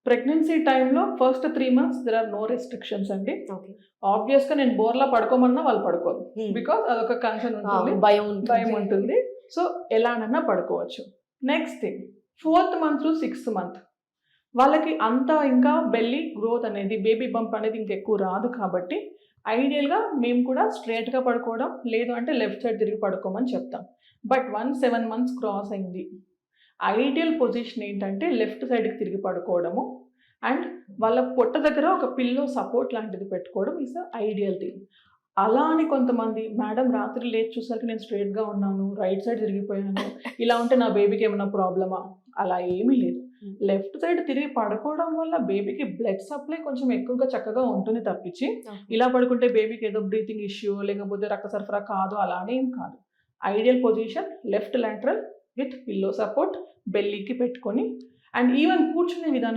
Pregnancy టైంలో first 3 months there are no restrictions అండి. Okay. ఆబ్వియస్‌గా నేను బోర్లా పడుకోమన్నా వాళ్ళు పడుకోరు. బికాజ్ అదొక కన్సర్న్ ఉంటుంది, భయం ఉంటుంది. సో ఎలానన్నా పడుకోవచ్చు. Next thing 4th month to 6th month వాళ్ళకి అంతా ఇంకా బెల్లీ గ్రోత్ అనేది, బేబీ బంప్ అనేది ఇంకెక్కువ రాదు కాబట్టి ఐడియల్గా మేము కూడా స్ట్రేట్గా పడుకోవడం, లేదు అంటే లెఫ్ట్ సైడ్ తిరిగి పడుకోమని చెప్తాం. బట్ 7 months క్రాస్ అయింది, ఐడియల్ పొజిషన్ ఏంటంటే లెఫ్ట్ సైడ్కి తిరిగి పడుకోవడము అండ్ వాళ్ళ పొట్ట దగ్గర ఒక పిల్లో సపోర్ట్ లాంటిది పెట్టుకోవడం ఈజ్ ఐడియల్ థింగ్. అలా అని కొంతమంది మేడం రాత్రి లేచి చూసరికి నేను స్ట్రేట్గా ఉన్నాను, రైట్ సైడ్ తిరిగిపోయాను, ఇలా ఉంటే నా బేబీకి ఏమైనా ప్రాబ్లమా? అలా ఏమీ లేదు. లెఫ్ట్ సైడ్ తిరిగి పడుకోవడం వల్ల బేబీకి బ్లడ్ సప్లై కొంచెం ఎక్కువగా చక్కగా ఉంటుంది తప్పించి ఇలా పడుకుంటే బేబీకి ఏదో బ్రీతింగ్ ఇష్యూ లేకపోతే రక్త సరఫరా కాదు అలానే ఏం కాదు. Ideal position left lateral with pillow support బెల్లీకి పెట్టుకొని అండ్ ఈవెన్ కూర్చునే విధానం